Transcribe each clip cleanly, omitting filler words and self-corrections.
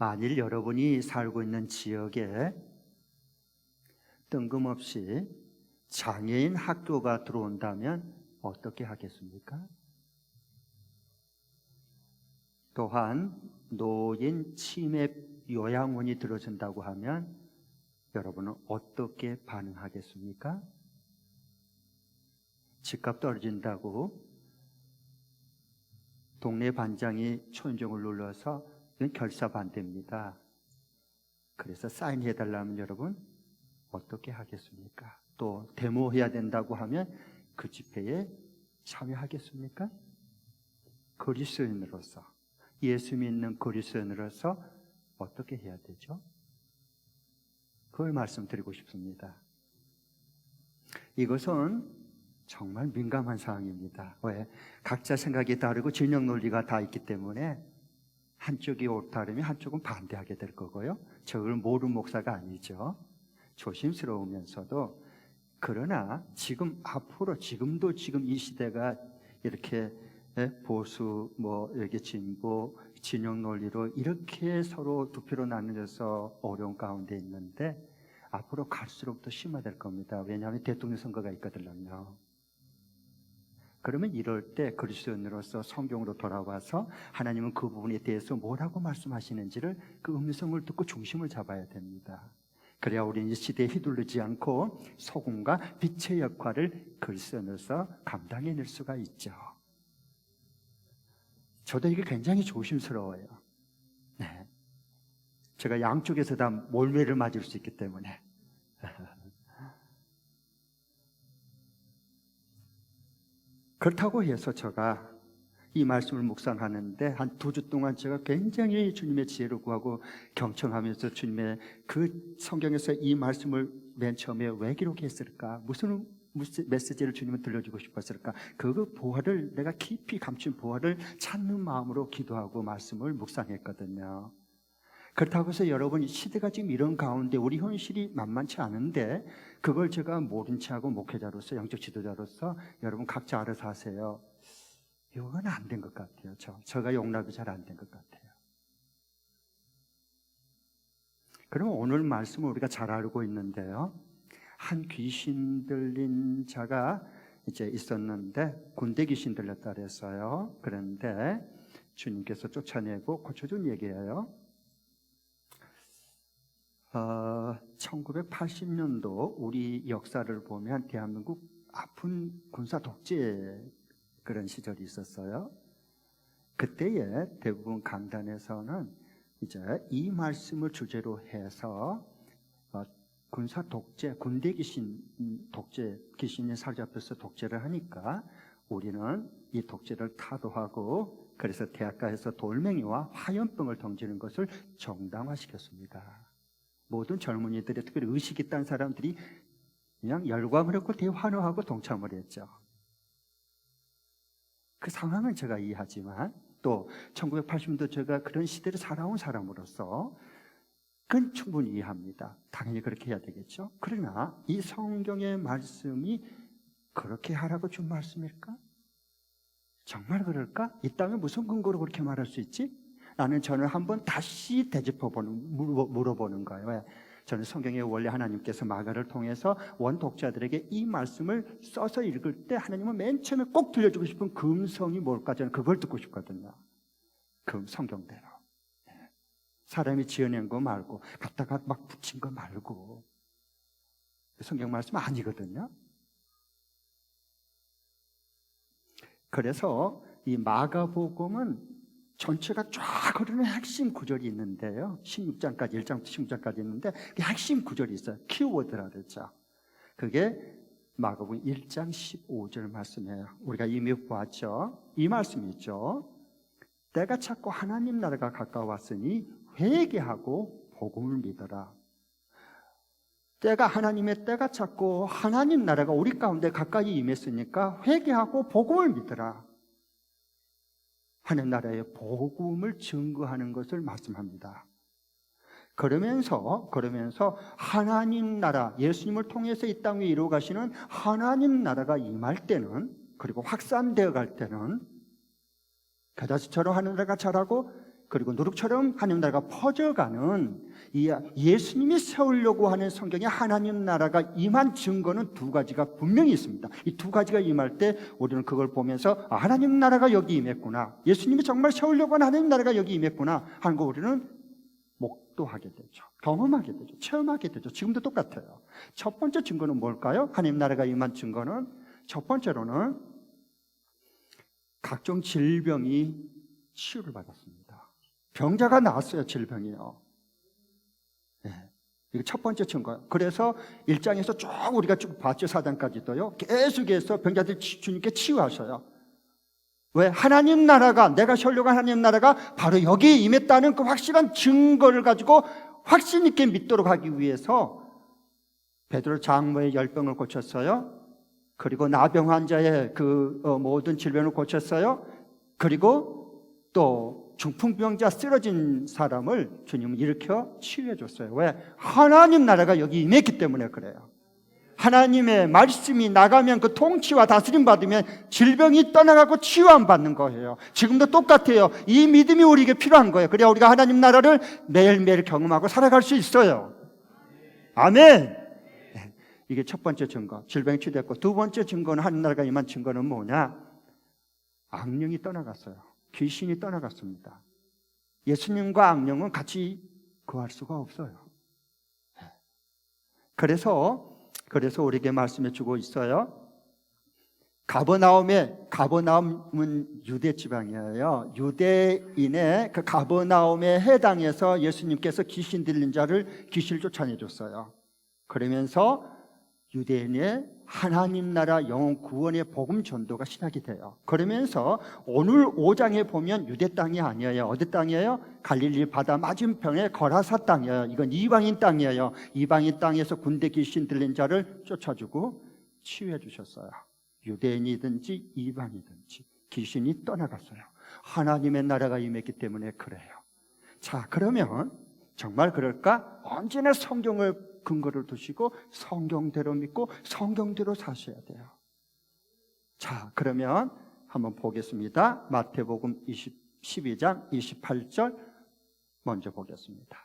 만일 여러분이 살고 있는 지역에 뜬금없이 장애인 학교가 들어온다면 어떻게 하겠습니까? 또한 노인 치매 요양원이 들어선다고 하면 여러분은 어떻게 반응하겠습니까? 집값 떨어진다고 동네 반장이 초인종을 눌러서 이건 결사 반대입니다. 그래서 사인해달라면 여러분 어떻게 하겠습니까? 또 데모해야 된다고 하면 그 집회에 참여하겠습니까? 그리스도인으로서, 예수 믿는 그리스도인으로서 어떻게 해야 되죠? 그걸 말씀드리고 싶습니다. 이것은 정말 민감한 사항입니다. 왜? 각자 생각이 다르고 진영 논리가 다 있기 때문에 한쪽이 옳다면 한쪽은 반대하게 될 거고요. 저걸 모르는 목사가 아니죠. 조심스러우면서도, 그러나 지금 앞으로 지금도 지금 이 시대가 이렇게 보수 이렇게 진보 진영 논리로 이렇게 서로 두 표로 나누어서 어려운 가운데 있는데 앞으로 갈수록 더 심화될 겁니다. 왜냐하면 대통령 선거가 있거든요. 그러면 이럴 때 그리스도인으로서 성경으로 돌아와서 하나님은 그 부분에 대해서 뭐라고 말씀하시는지를 그 음성을 듣고 중심을 잡아야 됩니다. 그래야 우리는 이 시대에 휘둘리지 않고 소금과 빛의 역할을 그리스도인으로서 감당해낼 수가 있죠. 저도 이게 굉장히 조심스러워요. 네. 제가 양쪽에서 다 몰매를 맞을 수 있기 때문에. 그렇다고 해서 제가 이 말씀을 묵상하는데 한 2주 동안 제가 굉장히 주님의 지혜를 구하고 경청하면서 주님의 그 성경에서 이 말씀을 맨 처음에 왜 기록했을까? 무슨 메시지를 주님은 들려주고 싶었을까? 그 보화를, 내가 깊이 감춘 보화를 찾는 마음으로 기도하고 말씀을 묵상했거든요. 그렇다고 해서 여러분, 시대가 지금 이런 가운데 우리 현실이 만만치 않은데 그걸 제가 모른 채 하고 목회자로서, 영적 지도자로서 여러분 각자 알아서 하세요. 이건 안 된 것 같아요. 제가 용납이 잘 안 된 것 같아요. 그러면 오늘 말씀을 우리가 잘 알고 있는데요. 한 귀신 들린 자가 이제 있었는데 군대 귀신 들렸다 그랬어요. 그런데 주님께서 쫓아내고 고쳐준 얘기예요. 1980년도 우리 역사를 보면 대한민국 아픈 군사 독재 그런 시절이 있었어요. 그때에 대부분 강단에서는 이제 이 말씀을 주제로 해서 군사 독재, 군대 귀신, 독재, 귀신이 사로잡혀서 독재를 하니까 우리는 이 독재를 타도하고 그래서 대학가에서 돌멩이와 화염병을 던지는 것을 정당화시켰습니다. 모든 젊은이들이, 특별히 의식 있다는 사람들이 그냥 열광을 했고 대환호하고 동참을 했죠. 그 상황은 제가 이해하지만 또 1980년도 제가 그런 시대를 살아온 사람으로서 그건 충분히 이해합니다. 당연히 그렇게 해야 되겠죠. 그러나 이 성경의 말씀이 그렇게 하라고 준 말씀일까? 정말 그럴까? 있다면 무슨 근거로 그렇게 말할 수 있지? 저는 한번 다시 물어보는 거예요. 왜? 저는 성경에 원래 하나님께서 마가를 통해서 원독자들에게 이 말씀을 써서 읽을 때 하나님은 맨 처음에 꼭 들려주고 싶은 그 음성이 뭘까? 저는 그걸 듣고 싶거든요. 그 성경대로. 사람이 지어낸 거 말고 갖다가 막 붙인 거 말고. 성경 말씀 아니거든요. 그래서 이 마가복음은 전체가 쫙 흐르는 핵심 구절이 있는데요. 16장까지, 1장부터 16장까지 있는데 그 핵심 구절이 있어요. 키워드라 그랬죠. 그게 마가복음 1장 15절 말씀이에요. 우리가 이미 보았죠. 이 말씀이 있죠. 때가 찼고 하나님 나라가 가까웠으니 회개하고 복음을 믿어라. 때가 하나님의 때가 찼고 하나님 나라가 우리 가운데 가까이 임했으니까 회개하고 복음을 믿어라. 하나님 나라의 복음을 증거하는 것을 말씀합니다. 그러면서 하나님 나라, 예수님을 통해서 이 땅 위에 이루어 가시는 하나님 나라가 임할 때는, 그리고 확산되어 갈 때는 그다시처럼 하나님 나라가 자라고 그리고 누룩처럼 하나님 나라가 퍼져가는 이 예수님이 세우려고 하는 성경에 하나님 나라가 임한 증거는 두 가지가 분명히 있습니다. 이 두 가지가 임할 때 우리는 그걸 보면서 하나님 나라가 여기 임했구나, 예수님이 정말 세우려고 하는 하나님 나라가 여기 임했구나 하는 거 우리는 목도하게 되죠. 경험하게 되죠. 체험하게 되죠. 지금도 똑같아요. 첫 번째 증거는 뭘까요? 하나님 나라가 임한 증거는 첫 번째로는 각종 질병이 치유를 받았습니다. 병자가 나았어요. 질병이요. 네. 이게 첫 번째 증거예요. 그래서 1장에서 쭉 우리가 쭉 봤죠. 4장까지도요. 계속해서 병자들 주님께 치유하셔요. 왜? 하나님 나라가, 내가 세우려고 하나님 나라가 바로 여기에 임했다는 그 확실한 증거를 가지고 확신 있게 믿도록 하기 위해서 베드로 장모의 열병을 고쳤어요. 그리고 나병 환자의 그 모든 질병을 고쳤어요. 그리고 또 중풍병자 쓰러진 사람을 주님은 일으켜 치유해 줬어요. 왜? 하나님 나라가 여기 임했기 때문에 그래요. 하나님의 말씀이 나가면 그 통치와 다스림 받으면 질병이 떠나가고 치유함 받는 거예요. 지금도 똑같아요. 이 믿음이 우리에게 필요한 거예요. 그래야 우리가 하나님 나라를 매일매일 경험하고 살아갈 수 있어요. 아멘. 이게 첫 번째 증거, 질병이 치유됐고, 두 번째 증거는 하나님 나라가 임한 증거는 뭐냐? 악령이 떠나갔어요. 귀신이 떠나갔습니다. 예수님과 악령은 같이 거할 수가 없어요. 그래서 우리에게 말씀해 주고 있어요. 가버나움은 유대 지방이에요. 유대인의 그 가버나움의 해당에서 예수님께서 귀신 들린 자를 귀신을 쫓아내 줬어요. 그러면서 유대인의 하나님 나라 영혼 구원의 복음 전도가 시작이 돼요. 그러면서 오늘 5장에 보면 유대 땅이 아니에요. 어디 땅이에요? 갈릴리 바다 맞은편의 거라사 땅이에요. 이건 이방인 땅이에요. 이방인 땅에서 군대 귀신 들린 자를 쫓아주고 치유해 주셨어요. 유대인이든지 이방이든지 귀신이 떠나갔어요. 하나님의 나라가 임했기 때문에 그래요. 자, 그러면 정말 그럴까? 언제나 성경을 근거를 두시고 성경대로 믿고 성경대로 사셔야 돼요. 자, 그러면 한번 보겠습니다. 마태복음 12장 28절 먼저 보겠습니다.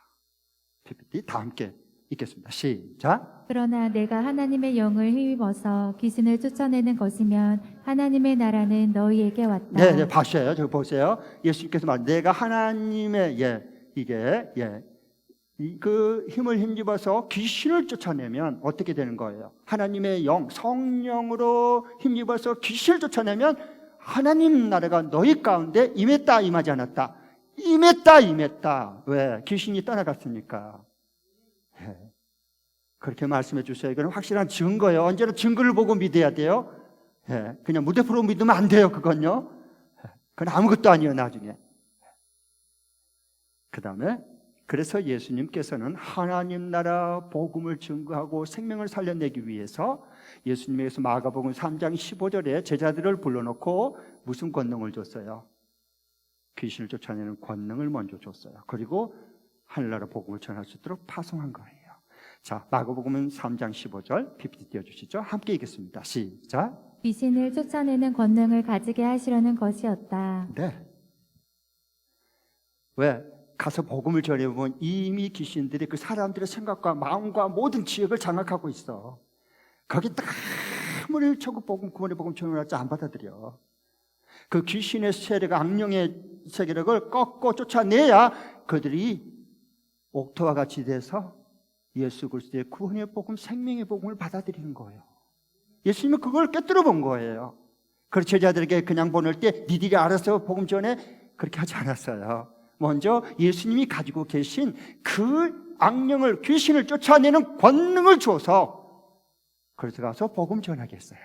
PPT 다 함께 읽겠습니다. 시작. 그러나 내가 하나님의 영을 힘입어서 귀신을 쫓아내는 것이면 하나님의 나라는 너희에게 왔다. 네, 봐셔요. 저기 보세요. 예수님께서 말, 내가 하나님의 그 힘을 힘입어서 귀신을 쫓아내면 어떻게 되는 거예요? 하나님의 영, 성령으로 힘입어서 귀신을 쫓아내면 하나님 나라가 너희 가운데 임했다, 임하지 않았다? 임했다. 왜? 귀신이 떠나갔으니까. 네. 그렇게 말씀해 주세요. 이건 확실한 증거예요. 언제나 증거를 보고 믿어야 돼요. 네. 그냥 무대포로 믿으면 안 돼요. 그건요. 그건 아무것도 아니에요. 나중에. 그 다음에 그래서 예수님께서는 하나님 나라 복음을 증거하고 생명을 살려내기 위해서 예수님께서 마가복음 3장 15절에 제자들을 불러놓고 무슨 권능을 줬어요? 귀신을 쫓아내는 권능을 먼저 줬어요. 그리고 하늘나라 복음을 전할 수 있도록 파송한 거예요. 자, 마가복음 3장 15절 PPT 띄워주시죠. 함께 읽겠습니다. 시작. 귀신을 쫓아내는 권능을 가지게 하시려는 것이었다. 네. 왜? 가서 복음을 전해보면 이미 귀신들이 그 사람들의 생각과 마음과 모든 지역을 장악하고 있어. 거기 딱 아무리 천국 복음, 구원의 복음 전해할지 안 받아들여. 그 귀신의 세력, 악령의 세력을 꺾고 쫓아내야 그들이 옥토와 같이 돼서 예수 그리스도의 구원의 복음, 생명의 복음을 받아들이는 거예요. 예수님은 그걸 깨뜨려 본 거예요. 그 제자들에게 그냥 보낼 때 니들이 알아서 복음 전해 그렇게 하지 않았어요. 먼저 예수님이 가지고 계신 그 악령을, 귀신을 쫓아내는 권능을 줘서 그래서 가서 복음 전하게 했어요.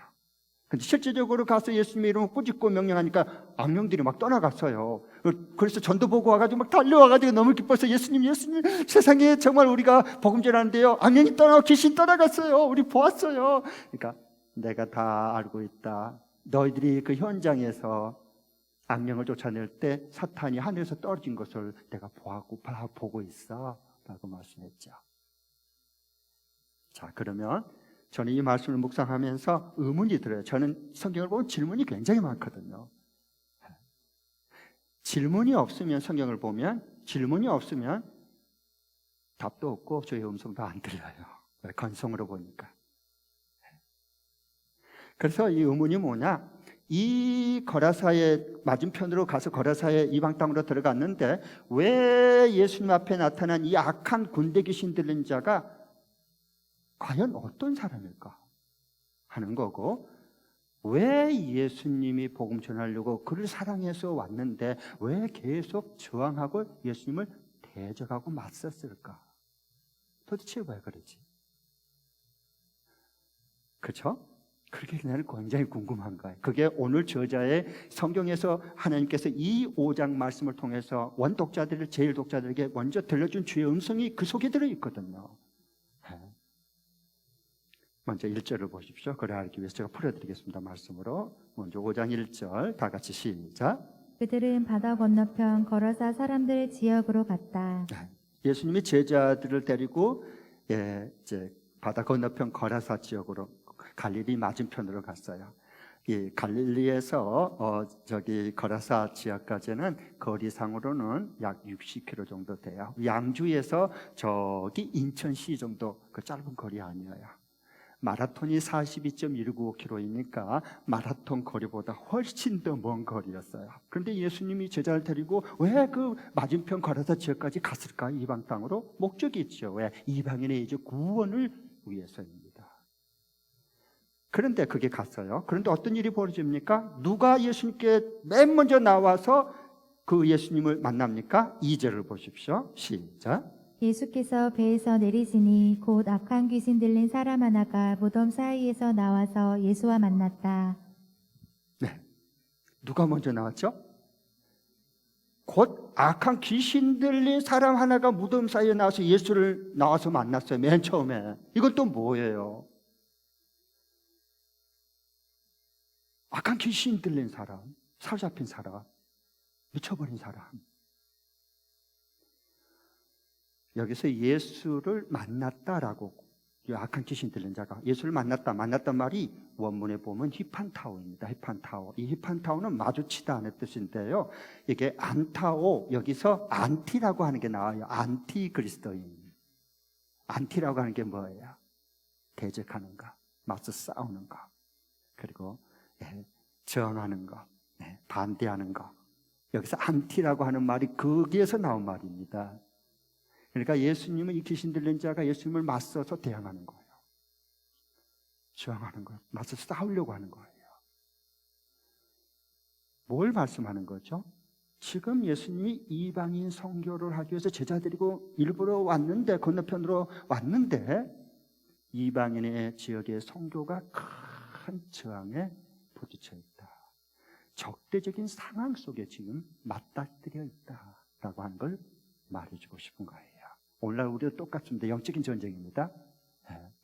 근데 실제적으로 가서 예수님의 이름을 꾸짖고 명령하니까 악령들이 막 떠나갔어요. 그래서 전도 보고 와가지고 막 달려와가지고 너무 기뻐서 예수님 세상에 정말 우리가 복음 전하는데요, 악령이 떠나고 귀신 떠나갔어요. 우리 보았어요. 그러니까 내가 다 알고 있다. 너희들이 그 현장에서 악령을 쫓아낼 때 사탄이 하늘에서 떨어진 것을 내가 보고 있어 라고 말씀했죠. 자, 그러면 저는 이 말씀을 묵상하면서 의문이 들어요. 저는 성경을 보면 질문이 굉장히 많거든요. 질문이 없으면 성경을 보면 질문이 없으면 답도 없고 저의 음성도 안 들려요. 건성으로 보니까. 그래서 이 의문이 뭐냐? 이 거라사의 맞은편으로 가서 거라사의 이방 땅으로 들어갔는데 왜 예수님 앞에 나타난 이 악한 군대 귀신 들린 자가 과연 어떤 사람일까 하는 거고, 왜 예수님이 복음 전하려고 그를 사랑해서 왔는데 왜 계속 저항하고 예수님을 대적하고 맞섰을까? 도대체 왜 그러지? 그렇죠? 그게 나는 굉장히 궁금한 거예요. 그게 오늘 저자의 성경에서 하나님께서 이 5장 말씀을 통해서 원독자들을 제일 독자들에게 먼저 들려준 주의 음성이 그 속에 들어있거든요. 먼저 1절을 보십시오. 그래 알기 위해서 제가 풀어드리겠습니다. 말씀으로. 먼저 5장 1절 다 같이 시작. 그들은 바다 건너편 거라사 사람들 지역으로 갔다. 예수님이 제자들을 데리고 이제 바다 건너편 거라사 지역으로 갈릴리 맞은편으로 갔어요. 이 갈릴리에서 저기 거라사 지역까지는 거리상으로는 약 60km 정도 돼요. 양주에서 저기 인천시 정도 그 짧은 거리 아니에요. 마라톤이 42.195km이니까 마라톤 거리보다 훨씬 더 먼 거리였어요. 그런데 예수님이 제자를 데리고 왜 그 맞은편 거라사 지역까지 갔을까? 이방 땅으로 목적이 있죠. 왜? 이방인의 이제 구원을 위해서입니다. 그런데 그게 갔어요. 그런데 어떤 일이 벌어집니까? 누가 예수님께 맨 먼저 나와서 그 예수님을 만납니까? 2절을 보십시오. 시작. 예수께서 배에서 내리시니 곧 악한 귀신 들린 사람 하나가 무덤 사이에서 나와서 예수와 만났다. 네. 누가 먼저 나왔죠? 곧 악한 귀신 들린 사람 하나가 무덤 사이에 나와서 예수를 나와서 만났어요. 맨 처음에. 이건 또 뭐예요? 악한 귀신 들린 사람, 사로잡힌 사람, 미쳐버린 사람. 여기서 예수를 만났다라고, 이 악한 귀신 들린 자가 예수를 만났단 말이 원문에 보면 히판타오입니다. 히판타오. 이 히판타오는 마주치다 하는 뜻인데요. 이게 안타오, 여기서 안티라고 하는 게 나와요. 안티 그리스도인. 안티라고 하는 게 뭐예요? 대적하는 거, 맞서 싸우는 거, 그리고 저항하는 거, 반대하는 거. 여기서 안티라고 하는 말이 거기에서 나온 말입니다. 그러니까 예수님은 이 귀신 들린 자가 예수님을 맞서서 대항하는 거예요. 저항하는 거예요. 맞서 싸우려고 하는 거예요. 뭘 말씀하는 거죠? 지금 예수님이 이방인 선교를 하기 위해서 제자들이고 일부러 왔는데, 건너편으로 왔는데 이방인의 지역의 선교가 큰 저항에 부딪혀 있다. 적대적인 상황 속에 지금 맞닥뜨려 있다라고 하는 걸 말해주고 싶은 거예요. 오늘날 우리도 똑같습니다. 영적인 전쟁입니다.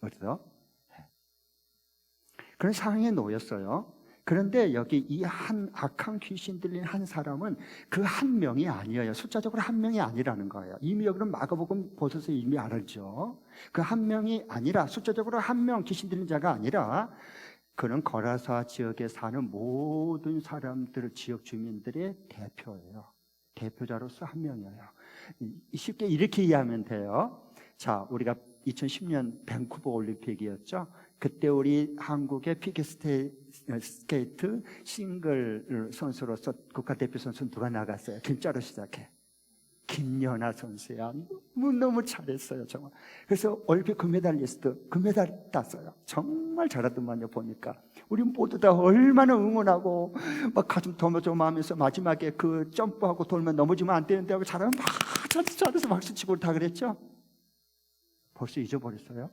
그래서 그런 상황에 놓였어요. 그런데 여기 이 한 악한 귀신 들린 한 사람은 그 한 명이 아니에요. 숫자적으로 한 명이 아니라는 거예요. 이미 여기는 마가복음 보셔서 이미 알죠. 그 한 명이 아니라, 숫자적으로 한 명 귀신 들린 자가 아니라 그는 거라사 지역에 사는 모든 사람들, 지역 주민들의 대표예요. 대표자로서 한 명이에요. 쉽게 이렇게 이해하면 돼요. 자, 우리가 2010년 밴쿠버 올림픽이었죠. 그때 우리 한국의 피겨스케이트 싱글 선수로서 국가대표 선수는 누가 나갔어요? 김자로 시작해. 김연아 선수야. 너무 잘했어요, 정말. 그래서 올림픽 금메달 땄어요. 정말 잘하더만요, 보니까. 우리 모두 다 얼마나 응원하고, 막 가슴 도마도마하면서 마지막에 그 점프하고 돌면 넘어지면 안 되는데 하고 잘하면 막 잘해서 박수 치고 다 그랬죠? 벌써 잊어버렸어요?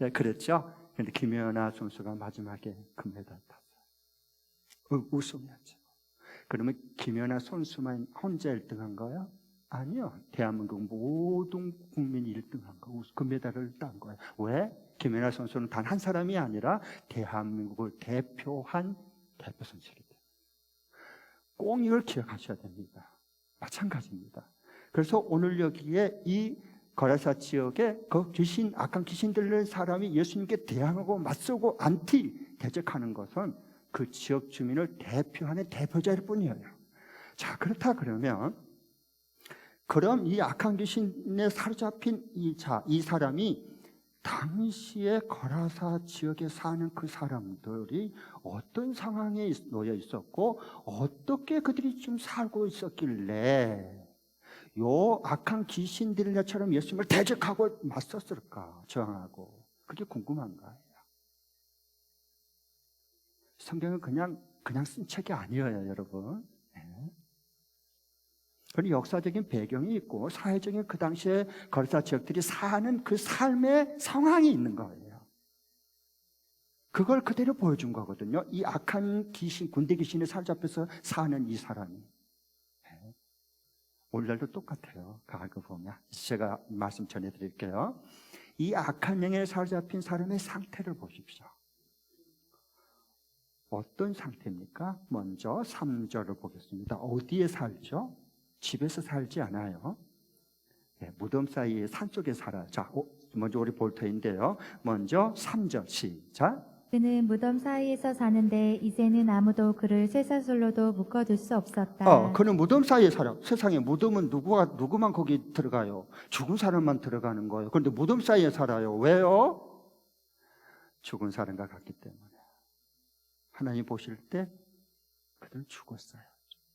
네, 그랬죠? 근데 김연아 선수가 마지막에 금메달 땄어요. 우승이었죠. 그러면 김연아 선수만 혼자 1등한 거야? 아니요. 대한민국 모든 국민이 1등한 거, 금메달을 딴 거예요. 왜? 김연아 선수는 단 한 사람이 아니라 대한민국을 대표한 대표 선수이기 때문에. 꼭 이걸 기억하셔야 됩니다. 마찬가지입니다. 그래서 오늘 여기에 이 거라사 지역에 그 악한 귀신 들린 사람이 예수님께 대항하고 맞서고 대적하는 것은 그 지역 주민을 대표하는 대표자일 뿐이에요. 자, 그렇다 그러면 그럼 이 악한 귀신에 사로잡힌 이 사람이 당시에 거라사 지역에 사는 그 사람들이 어떤 상황에 놓여 있었고 어떻게 그들이 좀 살고 있었길래 요 악한 귀신들처럼 예수님을 대적하고 맞섰을까, 저항하고. 그게 궁금한 거예요. 성경은 그냥 쓴 책이 아니에요, 여러분. 네. 그런 역사적인 배경이 있고 사회적인 그 당시에 거라사 지역들이 사는 그 삶의 상황이 있는 거예요. 그걸 그대로 보여준 거거든요. 이 악한 귀신, 군대 귀신에 사로잡혀서 사는 이 사람이. 오늘날도 똑같아요. 가고 보면 제가 말씀 전해드릴게요. 이 악한 영에 사로잡힌 사람의 상태를 보십시오. 어떤 상태입니까? 먼저 3절을 보겠습니다. 어디에 살죠? 집에서 살지 않아요. 네, 무덤 사이에 산속에 살아요. 자, 먼저 우리 볼 터인데요. 먼저 3절 시작. 그는 무덤 사이에서 사는데 이제는 아무도 그를 쇠사슬로도 묶어둘 수 없었다. 그는 무덤 사이에 살아. 세상에 무덤은 누구만 거기 들어가요? 죽은 사람만 들어가는 거예요. 그런데 무덤 사이에 살아요. 왜요? 죽은 사람과 같기 때문에. 하나님 보실 때 그들 죽었어요.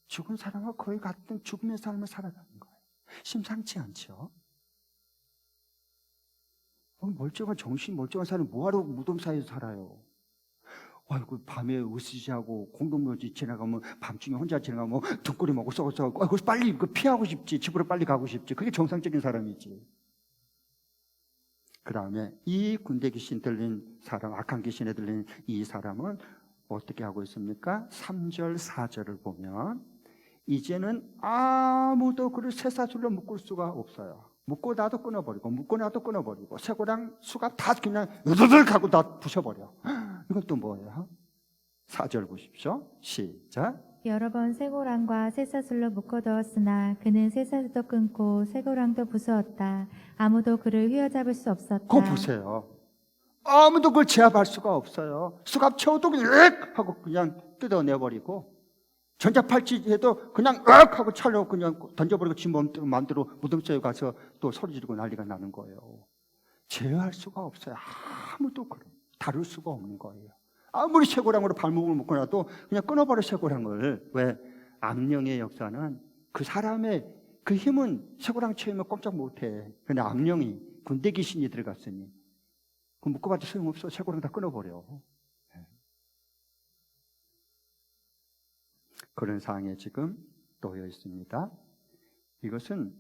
죽은 사람과 거의 같은 죽음의 삶을 살아가는 거예요. 심상치 않죠? 멀쩡한 정신 멀쩡한 사람이 뭐하러 무덤 사이에 살아요? 아이고, 밤에 으스스하고 공동묘지 지나가면 밤중에 혼자 지나가면 등골이 먹고 썩어서 아이고 빨리 피하고 싶지, 집으로 빨리 가고 싶지. 그게 정상적인 사람이지. 그 다음에 이 군대 귀신 들린 사람, 악한 귀신에 들린 이 사람은 어떻게 하고 있습니까? 3절 4절을 보면 이제는 아무도 그를 쇠사슬로 묶을 수가 없어요. 묶고 나도 끊어버리고 쇠고랑 수갑 다 그냥 으드득 하고 다 부셔버려. 이건 또 뭐예요? 4절 보십시오. 시작. 여러 번 쇠고랑과 쇠사슬로 묶어두었으나 그는 쇠사슬도 끊고 쇠고랑도 부수었다. 아무도 그를 휘어잡을 수 없었다. 그거 보세요. 아무도 그걸 제압할 수가 없어요. 수갑 채워도 그냥 으악 하고 그냥 뜯어내버리고, 전자팔찌 해도 그냥 으악 하고 찰로 그냥 던져버리고 지 마음대로 무덤속에 가서 또 소리 지르고 난리가 나는 거예요. 제어할 수가 없어요. 아무도 다룰 수가 없는 거예요. 아무리 쇠고랑으로 발목을 묶어놔도 그냥 끊어버려, 쇠고랑을. 왜? 악령의 역사는 그 사람의 그 힘은 쇠고랑 채우면 꼼짝 못해. 근데 악령이, 군대 귀신이 들어갔으니 그 묶어봐도 소용없어. 쇠고랑 다 끊어버려. 그런 상황에 지금 놓여 있습니다. 이것은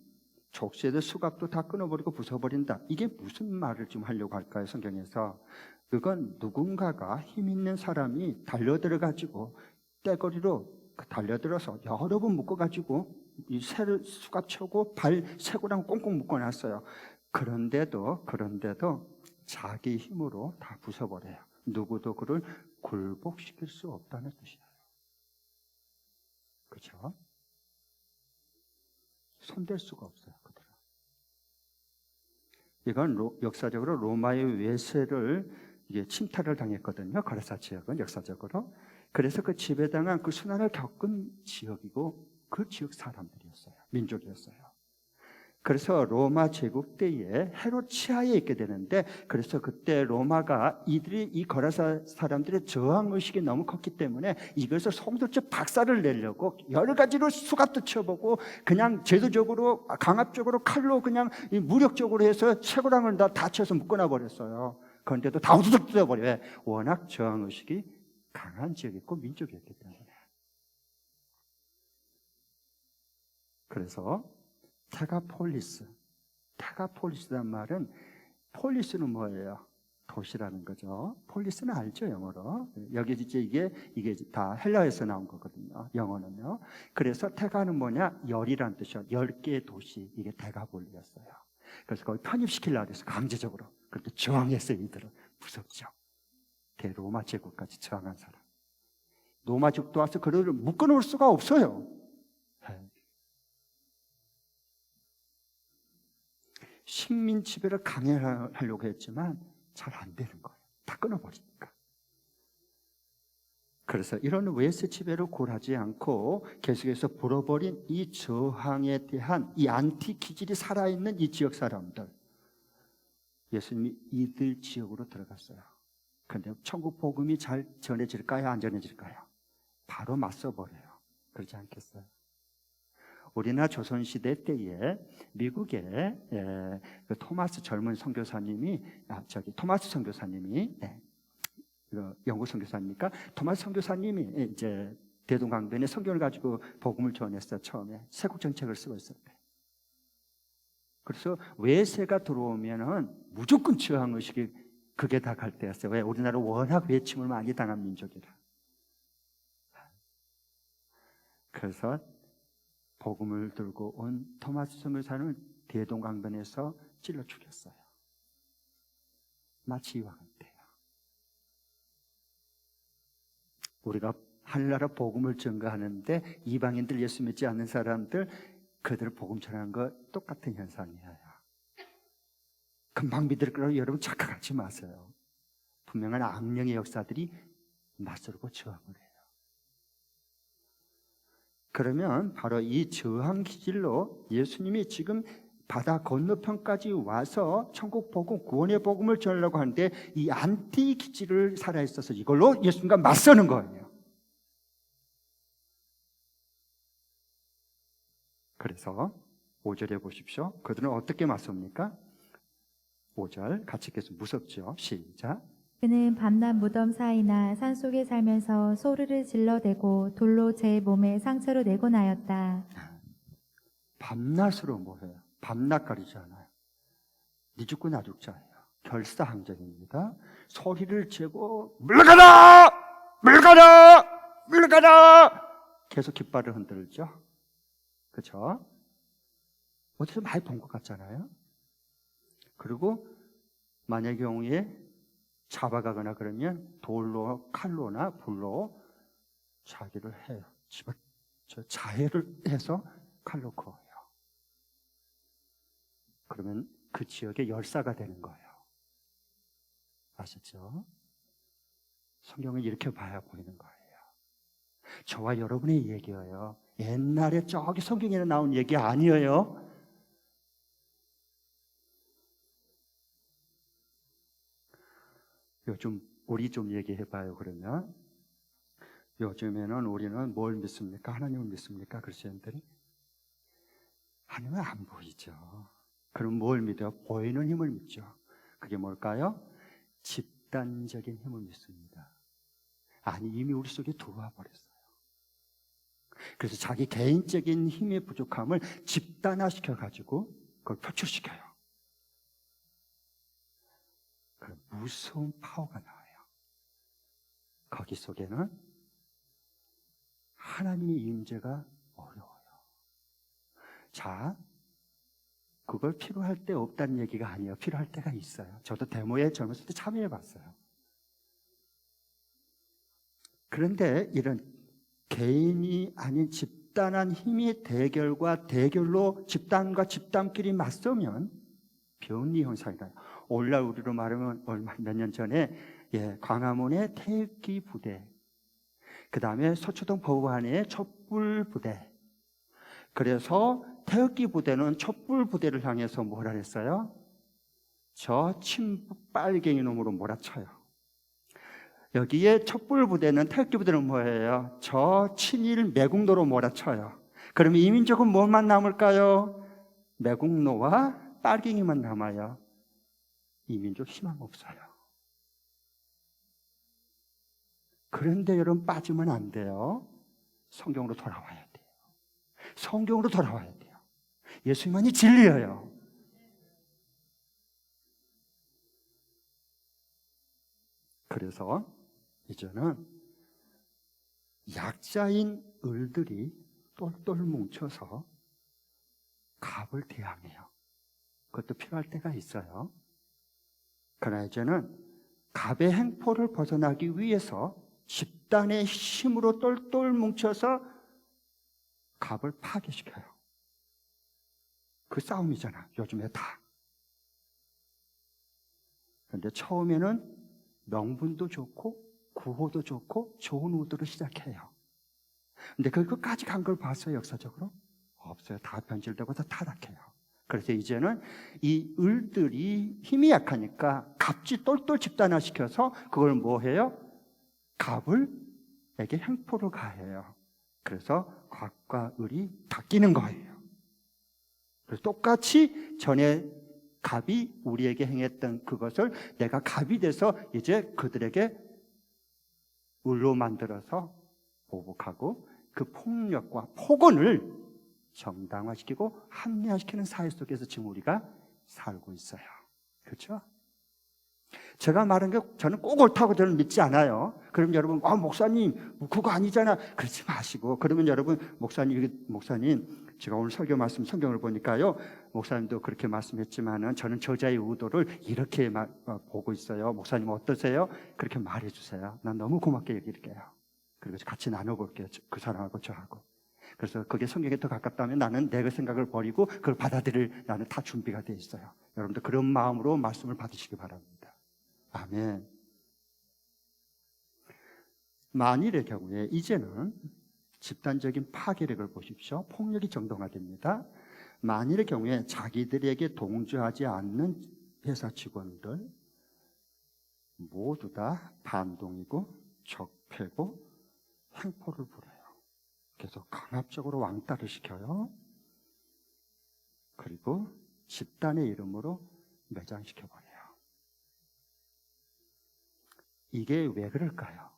족쇄의 수갑도 다 끊어버리고 부숴버린다. 이게 무슨 말을 좀 하려고 할까요? 성경에서. 그건 누군가가 힘 있는 사람이 달려들어가지고 떼거리로 달려들어서 여러 번 묶어가지고 이 새를 수갑 채우고 발 쇠고랑 꽁꽁 묶어놨어요. 그런데도 자기 힘으로 다 부숴버려요. 누구도 그를 굴복시킬 수 없다는 뜻이에요. 그렇죠? 손댈 수가 없어요, 그들은. 이건 역사적으로 로마의 외세를 침탈을 당했거든요. 거라사 지역은 역사적으로. 그래서 그 지배당한 그 순환을 겪은 지역이고 그 지역 사람들이었어요. 민족이었어요. 그래서 로마 제국 때에 헤롯 치하에 있게 되는데, 그래서 그때 로마가 이 거라사 사람들의 저항 의식이 너무 컸기 때문에 이것을 성도적 박살을 내려고 여러 가지로 수갑도 쳐보고 그냥 제도적으로 강압적으로 칼로 그냥 무력적으로 해서 쇠고랑을 다 다쳐서 묶어놔 버렸어요. 그런데도 다 우두둑 뜯어버려요. 워낙 저항 의식이 강한 지역이었고 민족이었기 때문에. 그래서 테가폴리스란 말은, 폴리스는 뭐예요? 도시라는 거죠. 폴리스는 알죠, 영어로. 여기 이제 이게 다 헬라에서 나온 거거든요, 영어는요. 그래서 테가는 뭐냐? 열이라는 뜻이요. 10개의 도시, 이게 테가폴리였어요. 그래서 거기 편입시키려고 해서 강제적으로. 그런데 저항했어요, 이들은. 무섭죠. 대로마 제국까지 저항한 사람. 로마 제국도 와서 그들을 묶어놓을 수가 없어요. 식민 지배를 강행하려고 했지만 잘 안 되는 거예요. 다 끊어버리니까. 그래서 이런 외세 지배를 굴하지 않고 계속해서 불어버린 이 저항에 대한 이 안티 기질이 살아있는 이 지역 사람들, 예수님이 이들 지역으로 들어갔어요. 그런데 천국 복음이 잘 전해질까요? 안 전해질까요? 바로 맞서버려요. 그렇지 않겠어요? 우리나라 조선시대 때에 미국의 그 토마스 젊은 선교사님이 토마스 선교사님이 영국 선교사님이니까 토마스 선교사님이 이제 대동강변에 성경을 가지고 복음을 전했어요. 처음에 세국 정책을 쓰고 있을 때. 그래서 외세가 들어오면은 무조건 저항 의식이 극에 닥할 때였어요. 왜? 우리나라 워낙 외침을 많이 당한 민족이라. 그래서 복음을 들고 온 토마스 선교사는 대동강변에서 찔러 죽였어요. 마치 이와 같아요. 우리가 하늘나라 복음을 전가하는데 이방인들, 예수 믿지 않는 사람들, 그들을 복음 전하는 거 똑같은 현상이에요. 금방 믿을 거라고 여러분 착각하지 마세요. 분명한 악령의 역사들이 맞서고 저항을 해요. 그러면 바로 이 저항 기질로 예수님이 지금 바다 건너편까지 와서 천국 복음, 구원의 복음을 전하려고 하는데 이 안티 기질을 살아있어서 이걸로 예수님과 맞서는 거예요. 그래서 5절에 보십시오. 그들은 어떻게 맞섭니까? 5절 같이 읽겠습니다. 무섭죠? 시작. 그는 밤낮 무덤 사이나 산속에 살면서 소리를 질러대고 돌로 제 몸에 상처를 내곤 하였다. 밤낮으로 뭐해요? 밤낮 가리지 않아요. 니 죽고 나 죽자예요. 결사항전입니다. 소리를 재고 물러가라! 물러가라! 물러가라! 계속 깃발을 흔들죠. 그렇죠? 어디서 많이 본 것 같잖아요. 그리고 만약의 경우에 잡아가거나 그러면 돌로, 칼로나 불로 자기를 해요. 자해를 해서 칼로 그어요. 그러면 그 지역의 열사가 되는 거예요. 아셨죠? 성경을 이렇게 봐야 보이는 거예요. 저와 여러분의 얘기예요. 옛날에 저기 성경에 나온 얘기 아니에요. 요즘 우리 좀 얘기해봐요. 그러면 요즘에는 우리는 뭘 믿습니까? 하나님을 믿습니까? 그리스도인들이? 하나님은 안 보이죠. 그럼 뭘 믿어요? 보이는 힘을 믿죠. 그게 뭘까요? 집단적인 힘을 믿습니다. 아니, 이미 우리 속에 들어와 버렸어요. 그래서 자기 개인적인 힘의 부족함을 집단화시켜가지고 그걸 표출시켜요. 그럼 무서운 파워가 나와요. 거기 속에는 하나님의 임재가 어려워요. 자, 그걸 필요할 때 없다는 얘기가 아니에요. 필요할 때가 있어요. 저도 데모에 젊었을 때 참여해봤어요. 그런데 이런 개인이 아닌 집단한 힘의 대결과 대결로 집단과 집단끼리 맞서면 변리 현상이 나요. 오늘날 우리로 말하면 몇 년 전에 광화문의 태극기 부대, 그 다음에 서초동 법원의 촛불 부대. 그래서 태극기 부대는 촛불 부대를 향해서 뭐라 했어요? 저 친북 빨갱이 놈으로 몰아쳐요. 여기에 촛불 부대는, 태극기 부대는 뭐예요? 저 친일 매국노로 몰아쳐요. 그러면 이민족은 뭐만 남을까요? 매국노와 빨갱이만 남아요. 이민족 희망 없어요. 그런데 여러분 빠지면 안 돼요. 성경으로 돌아와야 돼요. 성경으로 돌아와야 돼요. 예수님만이 진리예요. 그래서 이제는 약자인 을들이 똘똘 뭉쳐서 갑을 대항해요. 그것도 필요할 때가 있어요. 그러나 이제는 갑의 행포를 벗어나기 위해서 집단의 힘으로 똘똘 뭉쳐서 갑을 파괴시켜요. 그 싸움이잖아, 요즘에 다. 그런데 처음에는 명분도 좋고 구호도 좋고 좋은 우도로 시작해요. 근데 그것까지 간 걸 봤어요, 역사적으로? 없어요. 다 변질되고서 타락해요. 그래서 이제는 이 을들이 힘이 약하니까 갑질 똘똘 집단화시켜서 그걸 뭐 해요? 갑을에게 횡포를 가해요. 그래서 갑과 을이 바뀌는 거예요. 그래서 똑같이 전에 갑이 우리에게 행했던 그것을 내가 갑이 돼서 이제 그들에게 을로 만들어서 보복하고 그 폭력과 폭언을 정당화시키고 합리화시키는 사회 속에서 지금 우리가 살고 있어요. 그렇죠? 제가 말한 게 저는 꼭 옳다고 저는 믿지 않아요. 그럼 여러분, 목사님 그거 아니잖아, 그러지 마시고. 그러면 여러분, 목사님 제가 오늘 설교 말씀 성경을 보니까요, 목사님도 그렇게 말씀했지만은 저는 저자의 의도를 이렇게 보고 있어요. 목사님 어떠세요? 그렇게 말해 주세요. 난 너무 고맙게 얘기할게요. 그리고 같이 나눠볼게요. 그 사람하고 저하고. 그래서 그게 성경에 더 가깝다면 나는 내 생각을 버리고 그걸 받아들일 나는 다 준비가 돼 있어요. 여러분들 그런 마음으로 말씀을 받으시기 바랍니다. 아멘. 만일의 경우에 이제는 집단적인 파괴력을 보십시오. 폭력이 정당화됩니다. 만일의 경우에 자기들에게 동조하지 않는 회사 직원들 모두 다 반동이고 적폐고 횡포를 부려요. 그래서 강압적으로 왕따를 시켜요. 그리고 집단의 이름으로 매장시켜버려요. 이게 왜 그럴까요?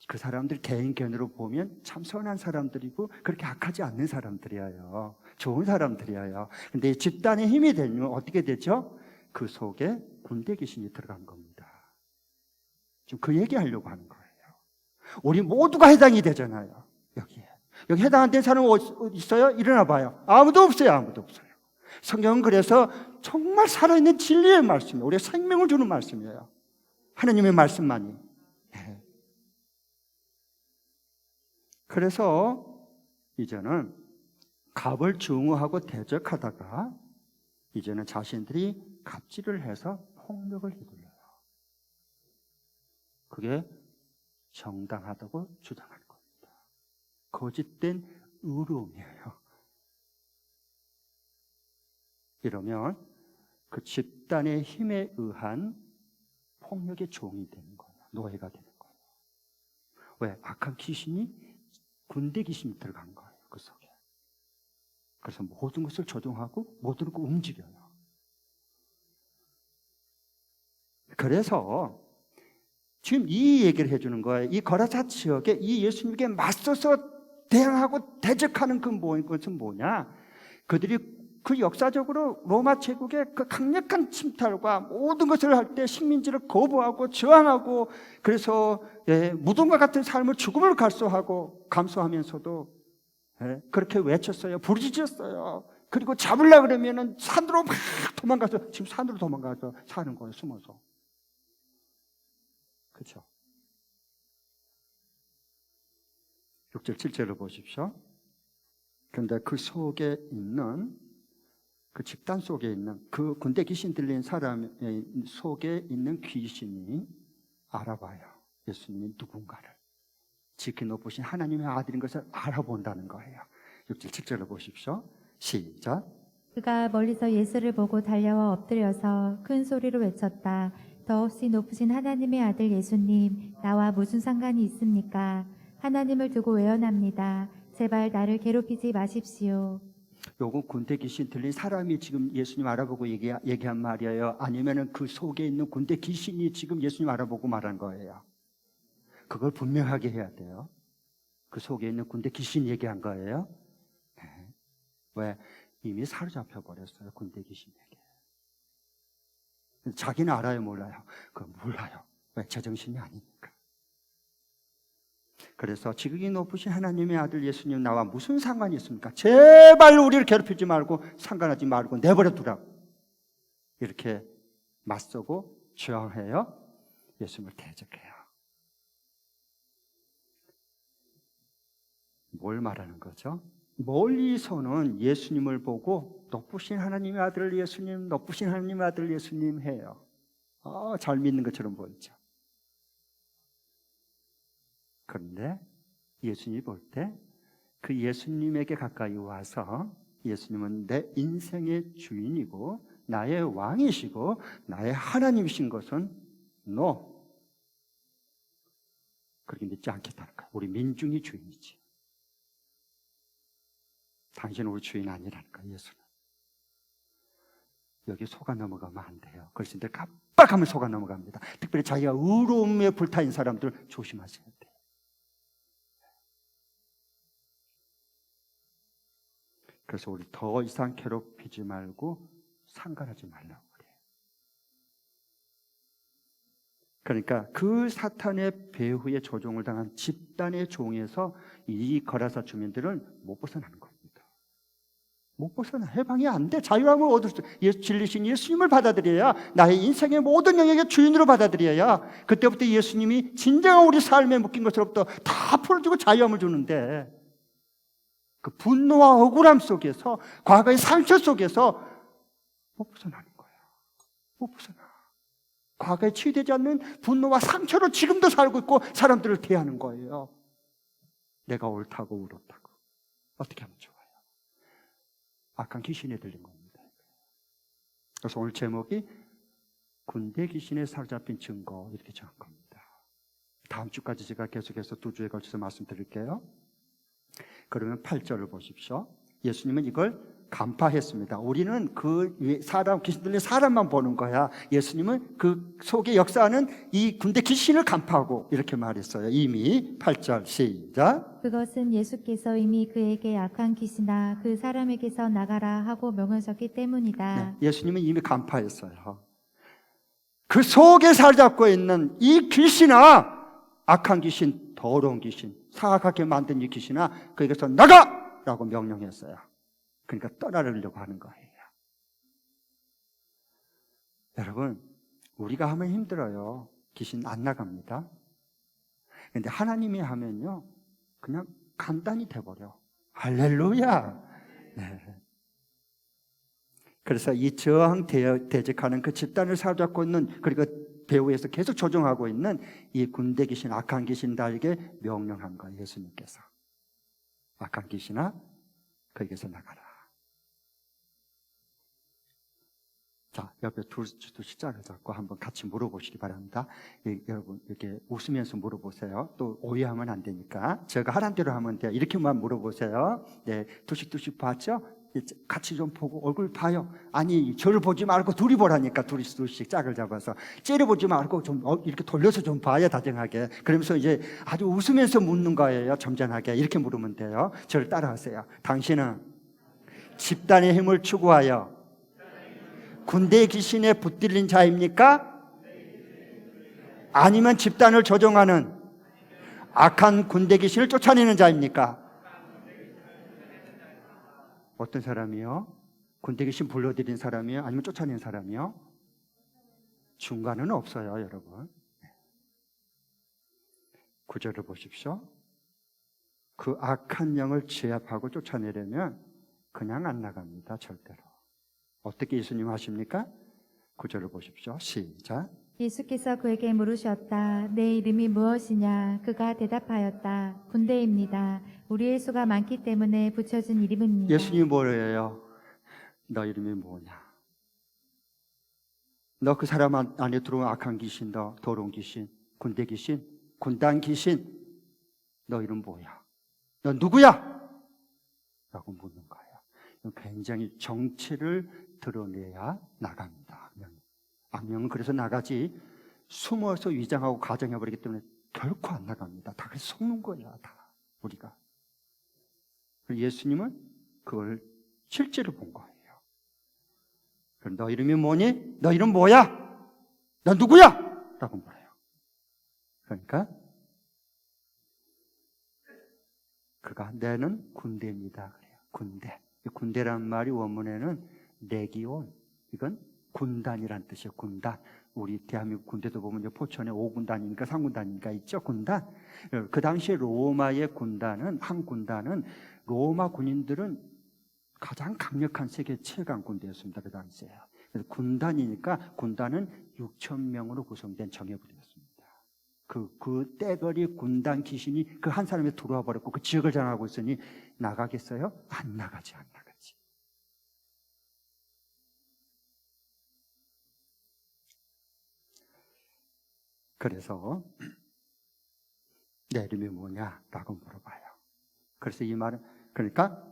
그 사람들 개인 견해로 보면 참 선한 사람들이고 그렇게 악하지 않는 사람들이에요. 좋은 사람들이에요. 근데 집단의 힘이 되면 어떻게 되죠? 그 속에 군대 귀신이 들어간 겁니다. 지금 그 얘기하려고 하는 거예요. 우리 모두가 해당이 되잖아요. 여기 해당 안 된 사람 어디 있어요? 일어나 봐요. 아무도 없어요. 아무도 없어요. 성경은 그래서 정말 살아있는 진리의 말씀이에요. 우리가 생명을 주는 말씀이에요. 하나님의 말씀만이. 네. 그래서 이제는 갑을 증오하고 대적하다가 이제는 자신들이 갑질을 해서 폭력을 휘둘러요. 그게 정당하다고 주장하는 겁니다. 거짓된 의로움이에요. 이러면 그 집단의 힘에 의한 폭력의 종이 되는 거예요. 노예가 되는 거예요. 왜? 악한 귀신이 군대 귀신이 들어간 거예요. 그 속에. 그래서 모든 것을 조종하고 모든 것을 움직여요. 그래서 지금 이 얘기를 해주는 거예요. 이 거라사 지역에 이 예수님께 맞서서 대항하고 대적하는 것은 뭐냐? 그들이 그 역사적으로 로마 제국의 그 강력한 침탈과 모든 것을 할 때 식민지를 거부하고 저항하고 그래서 무덤과 같은 삶을 죽음을 감수하면서도 그렇게 외쳤어요. 부르짖었어요. 그리고 잡으려고 그러면은 산으로 막 도망가서 지금 산으로 도망가서 사는 거예요. 숨어서. 그렇죠? 6절 7절을 보십시오. 그런데 그 속에 있는 그 집단 속에 있는 그 군대 귀신 들린 사람 속에 있는 귀신이 알아봐요. 예수님이 누군가를. 지극히 높으신 하나님의 아들인 것을 알아본다는 거예요. 6절 7절을 보십시오. 시작. 그가 멀리서 예수를 보고 달려와 엎드려서 큰 소리로 외쳤다. 더없이 높으신 하나님의 아들 예수님, 나와 무슨 상관이 있습니까? 하나님을 두고 외연합니다. 제발 나를 괴롭히지 마십시오. 요거 군대 귀신 들린 사람이 지금 예수님 알아보고 얘기한 말이에요? 아니면은 그 속에 있는 군대 귀신이 지금 예수님 알아보고 말한 거예요? 그걸 분명하게 해야 돼요. 그 속에 있는 군대 귀신 얘기한 거예요? 네. 왜? 이미 사로잡혀 버렸어요. 군대 귀신에게. 자기는 알아요? 몰라요? 그거 몰라요. 왜? 제정신이 아니니까. 그래서 지극히 높으신 하나님의 아들 예수님 나와 무슨 상관이 있습니까? 제발 우리를 괴롭히지 말고 상관하지 말고 내버려 두라고. 이렇게 맞서고 저항해요. 예수님을 대적해요. 뭘 말하는 거죠? 멀리서는 예수님을 보고 높으신 하나님의 아들 예수님, 높으신 하나님의 아들 예수님 해요. 잘 믿는 것처럼 보이죠. 그런데 예수님이 볼 때 그 예수님에게 가까이 와서 예수님은 내 인생의 주인이고 나의 왕이시고 나의 하나님이신 것은 너 그렇게 믿지 않겠다는 거야. 우리 민중이 주인이지. 당신은 우리 주인 아니라는 거야. 예수는. 여기 속아 넘어가면 안 돼요. 그리스도인들 깜빡하면 속아 넘어갑니다. 특별히 자기가 의로움에 불타인 사람들 조심하셔야 돼요. 그래서 우리 더 이상 괴롭히지 말고 상관하지 말라고 그래요. 그러니까 그 사탄의 배후에 조종을 당한 집단의 종에서 이 거라사 주민들은 못 벗어나는 겁니다. 못 벗어나. 해방이 안 돼. 자유함을 얻을 수, 진리신 예수님을 받아들여야, 나의 인생의 모든 영역의 주인으로 받아들여야 그때부터 예수님이 진정한 우리 삶에 묶인 것으로부터 다 풀어주고 자유함을 주는데, 그 분노와 억울함 속에서, 과거의 상처 속에서 못 벗어나는 거예요. 못 벗어나. 과거에 치유되지 않는 분노와 상처로 지금도 살고 있고 사람들을 대하는 거예요. 내가 옳다고 옳았다고. 어떻게 하면 좋아요? 악한 귀신에 들린 겁니다. 그래서 오늘 제목이 군대 귀신에 사로잡힌 증거, 이렇게 정한 겁니다. 다음 주까지 제가 계속해서 2주에 걸쳐서 말씀드릴게요. 그러면 8절을 보십시오. 예수님은 이걸 간파했습니다. 우리는 그 사람, 귀신 들린 사람만 보는 거야. 예수님은 그 속에 역사하는 이 군대 귀신을 간파하고 이렇게 말했어요. 이미 8절 시작. 그것은 예수께서 이미 그에게 악한 귀신아 그 사람에게서 나가라 하고 명하셨기 때문이다. 네, 예수님은 이미 간파했어요. 그 속에 사로잡고 있는 이 귀신아, 악한 귀신, 더러운 귀신, 사악하게 만든 이 귀신아, 그에게서 나가! 라고 명령했어요. 그러니까 떠나려고 하는 거예요. 여러분, 우리가 하면 힘들어요. 귀신 안 나갑니다. 그런데 하나님이 하면요, 그냥 간단히 돼버려. 할렐루야. 네. 그래서 이 저항 대적하는 그 집단을 사로잡고 있는, 그리고 배후에서 계속 조종하고 있는 이 군대 귀신, 악한 귀신들에게 명령한 거예요. 예수님께서. 악한 귀신아, 거기에서 나가라. 자, 옆에 둘씩 짝을 잡고 한번 같이 물어보시기 바랍니다. 여러분, 이렇게 웃으면서 물어보세요. 또 오해하면 안 되니까. 제가 하란 대로 하면 돼요. 이렇게만 물어보세요. 네, 둘씩 봤죠? 같이 좀 보고 얼굴 봐요. 아니, 저를 보지 말고 둘이 보라니까. 둘씩 짝을 잡아서. 째려보지 말고 좀 이렇게 돌려서 좀 봐요, 다정하게. 그러면서 이제 아주 웃으면서 묻는 거예요, 점잖하게. 이렇게 물으면 돼요. 저를 따라하세요. 당신은 집단의 힘을 추구하여 군대 귀신에 붙들린 자입니까? 아니면 집단을 조종하는 악한 군대 귀신을 쫓아내는 자입니까? 어떤 사람이요? 군대 귀신 불러들인 사람이요? 아니면 쫓아낸 사람이요? 중간은 없어요, 여러분. 9절을 보십시오. 그 악한 영을 제압하고 쫓아내려면 그냥 안 나갑니다, 절대로. 어떻게 예수님 하십니까? 9절을 보십시오. 시작. 예수께서 그에게 물으셨다. 내 이름이 무엇이냐? 그가 대답하였다. 군대입니다. 우리의 수가 많기 때문에 붙여진 이름입니다. 예수님이 뭐래요? 너 이름이 뭐냐? 너 그 사람 안에 들어온 악한 귀신, 너 더러운 귀신, 군대 귀신, 군단 귀신, 너 이름 뭐야? 너 누구야? 라고 묻는 거예요. 굉장히 정체를 드러내야 나갑니다. 악령은 그래서 나가지, 숨어서 위장하고 가정해버리기 때문에 결코 안 나갑니다. 다 그래서 속는 거야, 다 우리가. 예수님은 그걸 실제로 본 거예요. 그럼 너 이름이 뭐니? 너 이름 뭐야? 너 누구야? 라고 물어요. 그러니까 그가 내는 군대입니다. 그래요. 군대. 군대란 말이 원문에는 레기온, 이건 군단이란 뜻이에요. 군단. 우리 대한민국 군대도 보면 포천에 5군단이니까 3군단이니까 있죠. 군단. 그 당시에 로마의 군단은, 한 군단은 로마 군인들은 가장 강력한 세계 최강 군대였습니다. 그 당시에. 그래서 군단이니까 군단은 6,000명으로 구성된 정예부대였습니다. 그 떼거리 군단 귀신이 그 한 사람에 들어와 버렸고 그 지역을 장악하고 있으니 나가겠어요? 안 나가지. 그래서 내 이름이 뭐냐라고 물어봐요. 그래서 이 말은 그러니까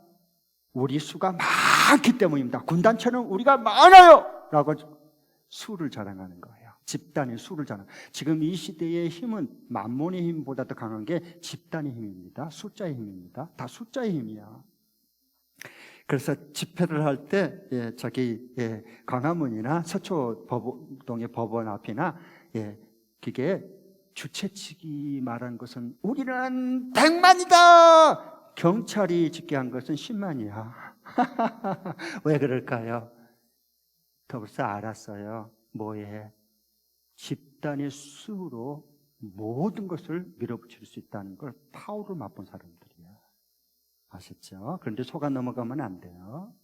우리 수가 많기 때문입니다. 군단처럼 우리가 많아요! 라고 수를 자랑하는 거예요. 집단의 수를 자랑. 지금 이 시대의 힘은 만몬의 힘보다 더 강한 게 집단의 힘입니다. 숫자의 힘입니다. 다 숫자의 힘이야. 그래서 집회를 할 때 광화문이나 서초동의 법원 앞이나 그게 주최측이 말한 것은 우리는 100만이다. 경찰이 집계한 것은 10만이야. 왜 그럴까요? 더 벌써 알았어요. 뭐에? 집단의 수로 모든 것을 밀어붙일 수 있다는 걸 파워로 맛본 사람들이야. 아셨죠? 그런데 속아 넘어가면 안 돼요.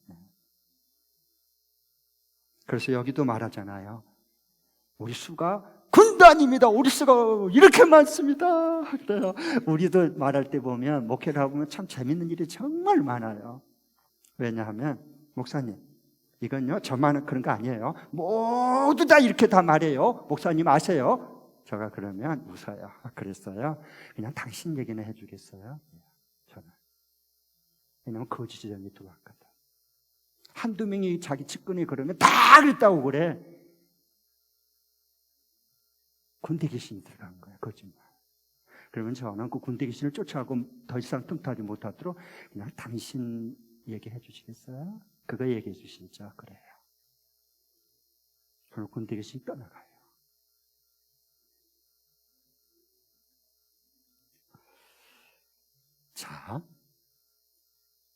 그래서 여기도 말하잖아요. 우리 수가 군단입니다. 우리 수가 이렇게 많습니다. 그래요. 우리도 말할 때 보면 목회를 하면 참 재밌는 일이 정말 많아요. 왜냐하면 목사님 이건요 저만 그런 거 아니에요. 모두 다 이렇게 다 말해요. 목사님 아세요? 제가 그러면 웃어요. 그랬어요. 그냥 당신 얘기는 해주겠어요? 저는. 왜냐면 거짓이 들어왔거든. 한두 명이 자기 측근이 그러면 다 그랬다고 그래. 군대 귀신이 들어간 거야. 거짓말. 그러면 저는 그 군대 귀신을 쫓아가고 더 이상 틈타지 못하도록 그냥 당신 얘기해 주시겠어요? 그거 얘기해 주시죠. 그래요. 그럼 군대 귀신이 떠나가요. 자,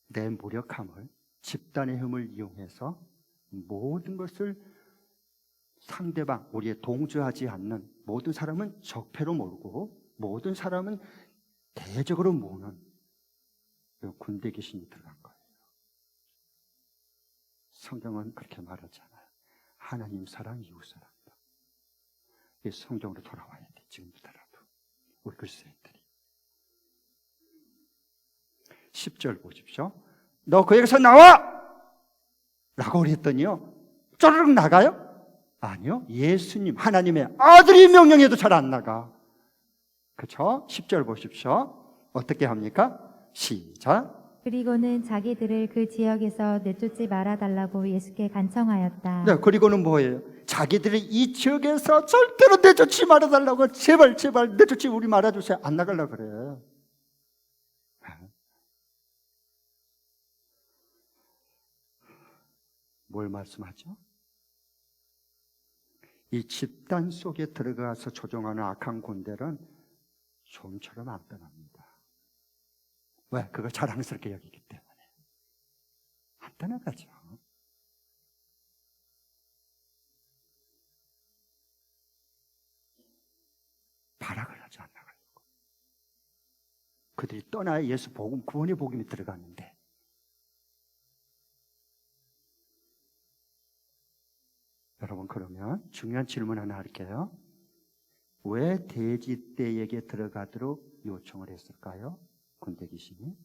내 무력함을 집단의 힘을 이용해서 모든 것을 상대방, 우리의 동조하지 않는 모든 사람은 적폐로 몰고 모든 사람은 대적으로 모으는 군대 귀신이 들어간 거예요. 성경은 그렇게 말하잖아요. 하나님 사랑, 이웃 사랑이다. 이 성경으로 돌아와야 돼. 지금부터라도 우리 그리스도인들이. 10절 보십시오. 너 거기서 나와! 라고 그랬더니요 쪼르륵 나가요? 아니요. 예수님 하나님의 아들이 명령해도 잘 안 나가. 그렇죠? 10절 보십시오. 어떻게 합니까? 시작. 그리고는 자기들을 그 지역에서 내쫓지 말아달라고 예수께 간청하였다. 네, 그리고는 뭐예요? 자기들이 이 지역에서 절대로 내쫓지 말아달라고 제발 내쫓지 우리 말아주세요. 안 나가려고 그래요. 뭘 말씀하죠? 이 집단 속에 들어가서 조종하는 악한 군대는 좀처럼 안 떠납니다. 왜? 그걸 자랑스럽게 여기기 때문에. 안 떠나가죠. 발악을 하지 않나가지고. 그들이 떠나야 예수 복음, 구원의 복음이 들어가는데. 여러분 그러면 중요한 질문 하나 할게요. 왜 돼지떼에게 들어가도록 요청을 했을까요? 군대 귀신이.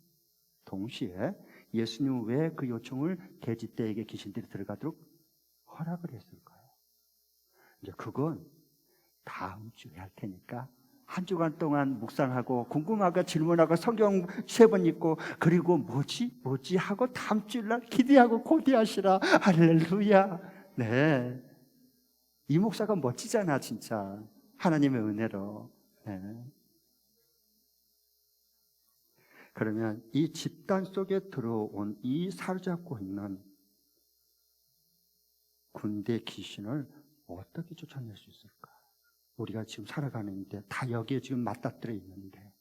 동시에 예수님은 왜 그 요청을 돼지떼에게 귀신들이 들어가도록 허락을 했을까요? 이제 그건 다음 주에 할 테니까 한 주간 동안 묵상하고 궁금하고 질문하고 성경 3번 읽고 그리고 뭐지 하고 다음 주일날 기대하고 고대하시라. 할렐루야. 네, 이 목사가 멋지잖아 진짜. 하나님의 은혜로. 네. 그러면 이 집단 속에 들어온 이 사로잡고 있는 군대 귀신을 어떻게 쫓아낼 수 있을까? 우리가 지금 살아가는데 다 여기에 지금 맞닥뜨려 있는데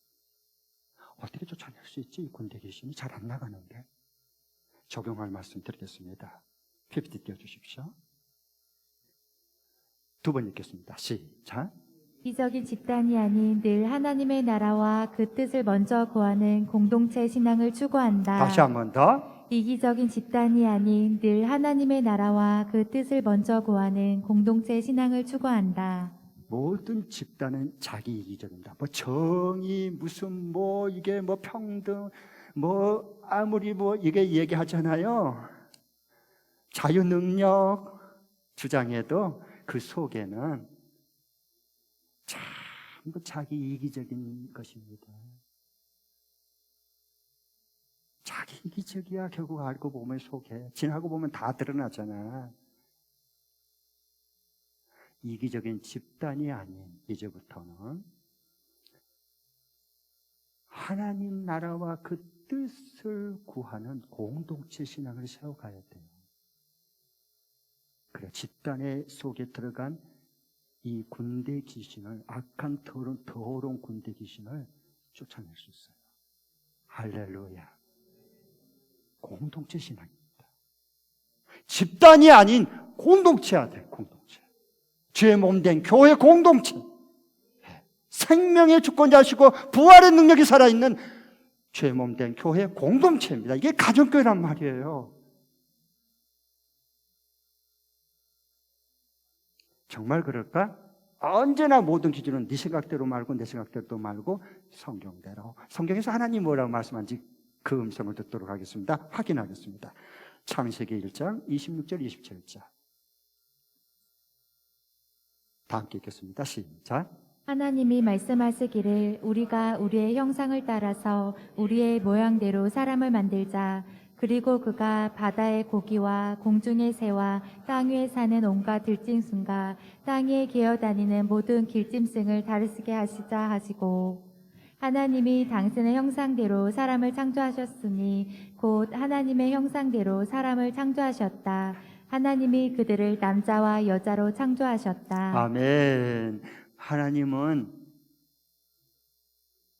어떻게 쫓아낼 수 있지? 이 군대 귀신이 잘 안 나가는데. 적용할 말씀 드리겠습니다. PPT 띄워주십시오. 2번 읽겠습니다. 시작. 이기적인 집단이 아닌 늘 하나님의 나라와 그 뜻을 먼저 구하는 공동체 신앙을 추구한다. 다시 한 번 더. 이기적인 집단이 아닌 늘 하나님의 나라와 그 뜻을 먼저 구하는 공동체 신앙을 추구한다. 모든 집단은 자기 이기적입니다. 뭐 정의, 무슨 뭐 이게 뭐 평등, 뭐 아무리 뭐 이게 얘기하잖아요. 자유 능력 주장해도 그 속에는 전부 자기 이기적인 것입니다. 자기 이기적이야. 결국 알고 보면 속에 지나고 보면 다 드러나잖아. 이기적인 집단이 아닌 이제부터는 하나님 나라와 그 뜻을 구하는 공동체 신앙을 세워가야 돼요. 그래, 집단의 속에 들어간 이 군대 귀신을, 악한 더러운 군대 귀신을 쫓아낼 수 있어요. 할렐루야. 공동체 신앙입니다. 집단이 아닌 공동체야 돼. 공동체. 주의 몸된 교회 공동체. 생명의 주권자시고 부활의 능력이 살아있는 주의 몸된 교회 공동체입니다. 이게 가정교회란 말이에요. 정말 그럴까? 언제나 모든 기준은 네 생각대로 말고 내 생각대로 말고 성경대로. 성경에서 하나님이 뭐라고 말씀한지 그 음성을 듣도록 하겠습니다. 확인하겠습니다. 창세기 1장 26절 27절. 다 함께 읽겠습니다. 시작. 하나님이 말씀하시기를 우리가 우리의 형상을 따라서 우리의 모양대로 사람을 만들자. 그리고 그가 바다의 고기와 공중의 새와 땅 위에 사는 온갖 들짐승과 땅 위에 기어다니는 모든 길짐승을 다스리게 하시자 하시고, 하나님이 당신의 형상대로 사람을 창조하셨으니 곧 하나님의 형상대로 사람을 창조하셨다. 하나님이 그들을 남자와 여자로 창조하셨다. 아멘. 하나님은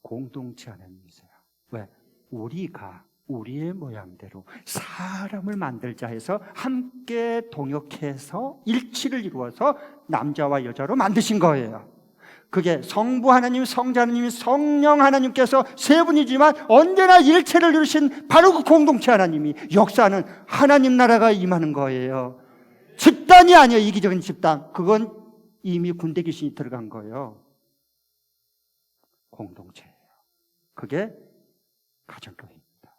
공동체 하나님이세요. 왜? 우리가 우리의 모양대로 사람을 만들자 해서 함께 동역해서 일치를 이루어서 남자와 여자로 만드신 거예요. 그게 성부 하나님, 성자 하나님, 성령 하나님께서 세 분이지만 언제나 일체를 이루신 바로 그 공동체 하나님이 역사는 하나님 나라가 임하는 거예요. 집단이 아니에요. 이기적인 집단. 그건 이미 군대 귀신이 들어간 거예요. 공동체예요. 그게 가정교회입니다.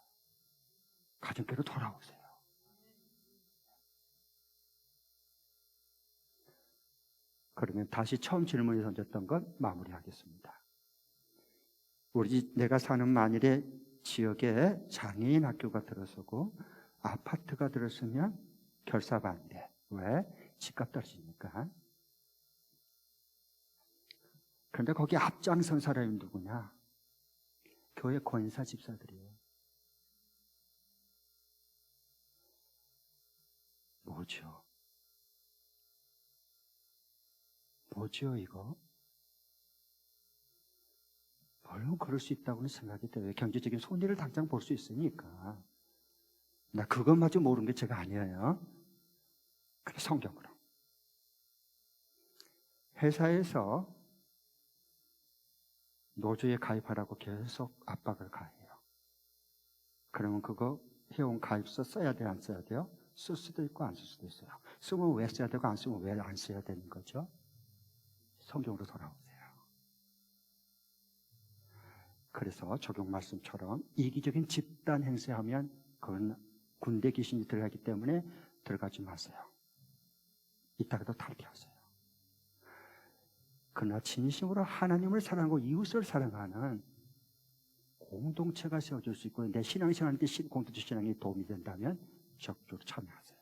가정교회로 돌아오세요. 그러면 다시 처음 질문이 던졌던 건 마무리하겠습니다. 내가 사는 만일에 지역에 장애인 학교가 들어서고 아파트가 들었으면 결사반대. 왜? 집값 떨어지니까. 그런데 거기 앞장선 사람이 누구냐? 교회 권사 집사들이에요. 뭐죠 이거? 물론 그럴 수 있다고는 생각이 돼요. 경제적인 손해를 당장 볼 수 있으니까. 나 그것마저 모르는 게 제가 아니에요. 그래, 성경으로. 회사에서 노조에 가입하라고 계속 압박을 가해요. 그러면 그거 회원 가입서 써야 돼요, 안 써야 돼요? 쓸 수도 있고 안 쓸 수도 있어요. 쓰면 왜 써야 되고 안 쓰면 왜 안 써야 되는 거죠? 성경으로 돌아오세요. 그래서 적용 말씀처럼 이기적인 집단 행세하면 그건 군대 귀신이 들어가기 때문에 들어가지 마세요. 이따가도 탈피하세요. 그러나 진심으로 하나님을 사랑하고 이웃을 사랑하는 공동체가 세워질 수 있고 내 신앙생활한테 공동체 신앙이 도움이 된다면 적극적으로 참여하세요.